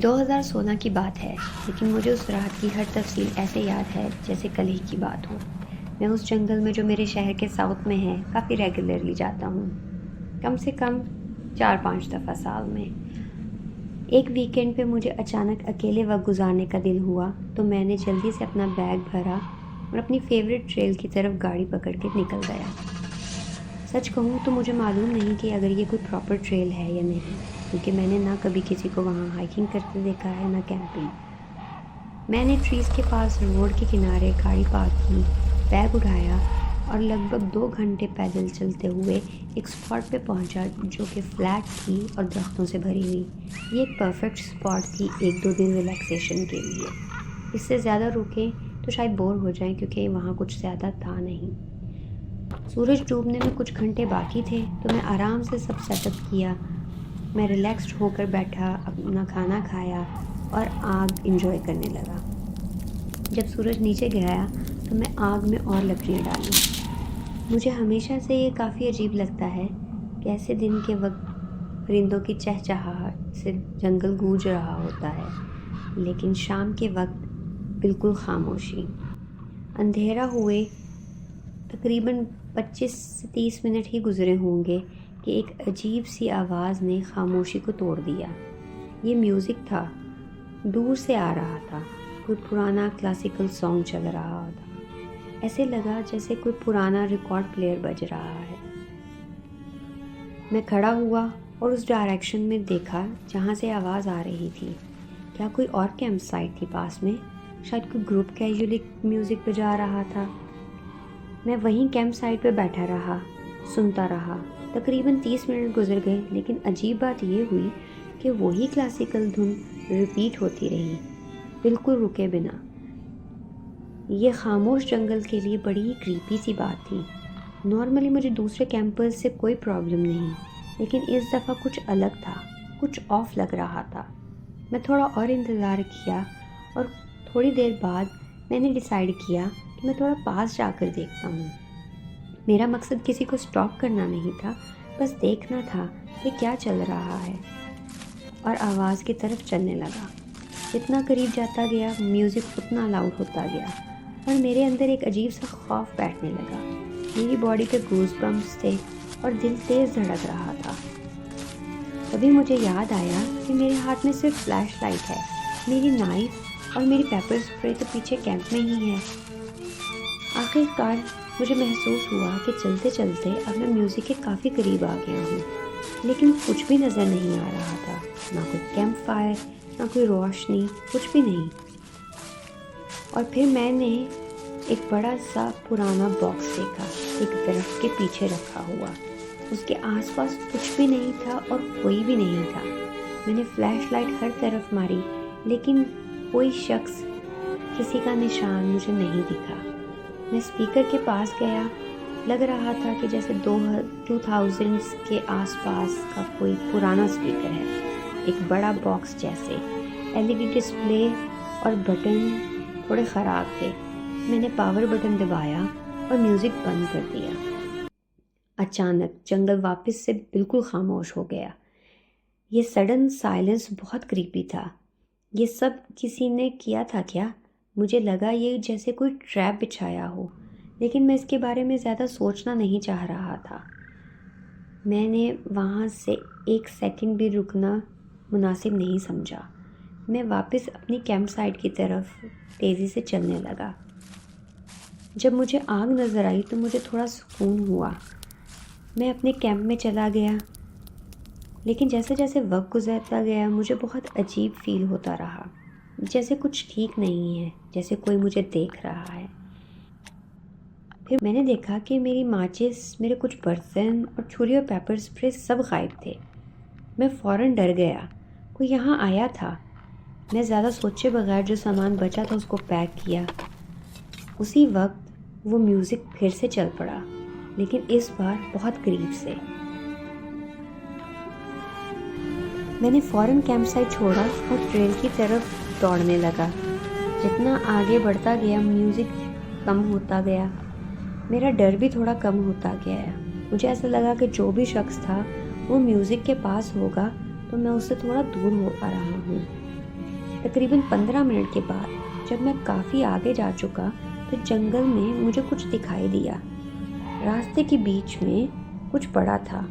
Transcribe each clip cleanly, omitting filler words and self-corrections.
2016 की बात है, लेकिन मुझे उस रात की हर तफसील ऐसे याद है जैसे कल ही की बात हो। मैं उस जंगल में जो मेरे शहर के साउथ में है काफ़ी रेगुलरली जाता हूँ, कम से कम 4-5 दफ़ा साल में। एक वीकेंड पे मुझे अचानक अकेले वक्त गुजारने का दिल हुआ, तो मैंने जल्दी से अपना बैग भरा और अपनी फेवरेट ट्रेल की तरफ गाड़ी पकड़ के निकल गया। सच कहूँ तो मुझे मालूम नहीं कि अगर ये कोई प्रॉपर ट्रेल है या नहीं, क्योंकि मैंने ना कभी किसी को वहाँ हाइकिंग करते देखा है ना कैंपिंग। मैंने ट्रीज़ के पास रोड के किनारे गाड़ी पार्क की, बैग उठाया और लगभग 2 घंटे पैदल चलते हुए एक स्पॉट पे पहुंचा जो कि फ्लैट थी और दरख्तों से भरी हुई। ये एक परफेक्ट स्पॉट थी 1-2 दिन रिलैक्सेशन के लिए। इससे ज़्यादा रुके तो शायद बोर हो जाएं, क्योंकि वहाँ कुछ ज़्यादा था नहीं। सूरज डूबने में कुछ घंटे बाकी थे, तो मैं आराम से सब सेटअप किया। मैं रिलैक्स्ड होकर बैठा, अपना खाना खाया और आग इंजॉय करने लगा। जब सूरज नीचे गया तो मैं आग में और लकड़ियाँ डाली। मुझे हमेशा से ये काफ़ी अजीब लगता है कि ऐसे दिन के वक्त परिंदों की चहचहाहट से जंगल गूंज रहा होता है, लेकिन शाम के वक्त बिल्कुल खामोशी। अंधेरा हुए तकरीबन 25 से 30 मिनट ही गुजरे होंगे कि एक अजीब सी आवाज़ ने खामोशी को तोड़ दिया। ये म्यूज़िक था, दूर से आ रहा था। कोई पुराना क्लासिकल सॉन्ग चल रहा था। ऐसे लगा जैसे कोई पुराना रिकॉर्ड प्लेयर बज रहा है। मैं खड़ा हुआ और उस डायरेक्शन में देखा जहाँ से आवाज़ आ रही थी। क्या कोई और कैंप साइट थी पास में? शायद कोई ग्रुप कैजुअली म्यूज़िक बजा रहा था। मैं वहीं कैंप साइट पे बैठा रहा, सुनता रहा। तकरीबन 30 मिनट गुजर गए, लेकिन अजीब बात ये हुई कि वही क्लासिकल धुन रिपीट होती रही, बिल्कुल रुके बिना। ये खामोश जंगल के लिए बड़ी ही क्रीपी सी बात थी। नॉर्मली मुझे दूसरे कैंपर्स से कोई प्रॉब्लम नहीं, लेकिन इस दफ़ा कुछ अलग था, कुछ ऑफ लग रहा था। मैं थोड़ा और इंतज़ार किया और थोड़ी देर बाद मैंने डिसाइड किया कि मैं थोड़ा पास जाकर देखता हूँ। मेरा मकसद किसी को स्टॉप करना नहीं था, बस देखना था कि क्या चल रहा है, और आवाज़ की तरफ चलने लगा। जितना करीब जाता गया म्यूज़िक उतना लाउड होता गया और मेरे अंदर एक अजीब सा खौफ बैठने लगा। मेरी बॉडी पे गूज़बम्प्स थे और दिल तेज़ धड़क रहा था। तभी मुझे याद आया कि मेरे हाथ में सिर्फ फ्लैश लाइट है, मेरी नाइफ और मेरी पेपर स्प्रे तो पीछे कैंप में ही है। आखिरकार मुझे महसूस हुआ कि चलते चलते अब मैं म्यूज़िक के काफ़ी करीब आ गया हूँ, लेकिन कुछ भी नज़र नहीं आ रहा था। ना कोई कैंप फायर, ना कोई रोशनी, कुछ भी नहीं। और फिर मैंने एक बड़ा सा पुराना बॉक्स देखा, एक दरख्त के पीछे रखा हुआ। उसके आसपास कुछ भी नहीं था और कोई भी नहीं था। मैंने फ्लैश लाइट हर तरफ मारी, लेकिन कोई शख्स, किसी का निशान मुझे नहीं दिखा। मैं स्पीकर के पास गया। लग रहा था कि जैसे 2000s के आसपास का कोई पुराना स्पीकर है, एक बड़ा बॉक्स जैसे। एलईडी डिस्प्ले और बटन थोड़े ख़राब थे। मैंने पावर बटन दबाया और म्यूज़िक बंद कर दिया। अचानक जंगल वापस से बिल्कुल खामोश हो गया। ये सडन साइलेंस बहुत क्रीपी था। ये सब किसी ने किया था क्या? मुझे लगा ये जैसे कोई ट्रैप बिछाया हो, लेकिन मैं इसके बारे में ज़्यादा सोचना नहीं चाह रहा था। मैंने वहाँ से एक सेकंड भी रुकना मुनासिब नहीं समझा। मैं वापस अपनी कैंप साइट की तरफ तेज़ी से चलने लगा। जब मुझे आग नज़र आई तो मुझे थोड़ा सुकून हुआ। मैं अपने कैंप में चला गया, लेकिन जैसे जैसे वक्त गुजरता गया मुझे बहुत अजीब फील होता रहा, जैसे कुछ ठीक नहीं है, जैसे कोई मुझे देख रहा है। फिर मैंने देखा कि मेरी माचिस, मेरे कुछ बर्तन और छुरी और पेपर स्प्रे सब गायब थे। मैं फ़ौरन डर गया, कोई यहाँ आया था। मैं ज़्यादा सोचे बगैर जो सामान बचा था उसको पैक किया। उसी वक्त वो म्यूज़िक फिर से चल पड़ा, लेकिन इस बार बहुत करीब से। मैंने फ़ौरन कैंप साइट छोड़ा और ट्रेल की तरफ दौड़ने लगा। जितना आगे बढ़ता गया म्यूज़िक कम होता गया, मेरा डर भी थोड़ा कम होता गया। मुझे ऐसा लगा कि जो भी शख्स था वो म्यूज़िक के पास होगा, तो मैं उससे थोड़ा दूर हो पा रहा हूँ। तकरीबन 15 मिनट के बाद जब मैं काफ़ी आगे जा चुका तो जंगल में मुझे कुछ दिखाई दिया। रास्ते के बीच में कुछ पड़ा था।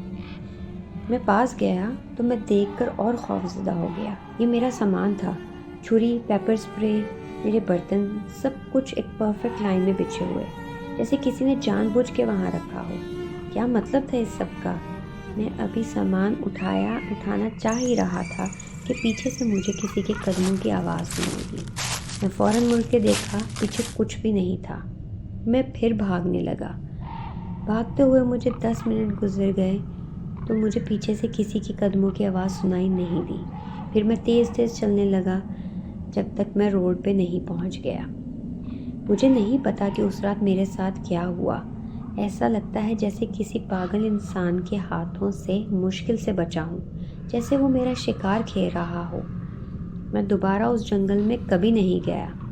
मैं पास गया तो मैं देखकर और खौफज़दा हो गया। ये मेरा सामान था, छुरी, पेपर स्प्रे, मेरे बर्तन, सब कुछ एक परफेक्ट लाइन में बिछे हुए, जैसे किसी ने जानबूझ के वहाँ रखा हो। क्या मतलब था इस सब का? मैं अभी सामान उठाना चाह ही रहा था कि पीछे से मुझे किसी के कदमों की आवाज़ सुनाई दी। मैं फ़ौरन मुड़ के देखा, पीछे कुछ भी नहीं था। मैं फिर भागने लगा। भागते हुए मुझे 10 मिनट गुजर गए तो मुझे पीछे से किसी की कदमों की आवाज़ सुनाई नहीं दी। फिर मैं तेज़ तेज़ चलने लगा जब तक मैं रोड पे नहीं पहुंच गया। मुझे नहीं पता कि उस रात मेरे साथ क्या हुआ। ऐसा लगता है जैसे किसी पागल इंसान के हाथों से मुश्किल से बचा हूँ, जैसे वो मेरा शिकार खेल रहा हो। मैं दोबारा उस जंगल में कभी नहीं गया।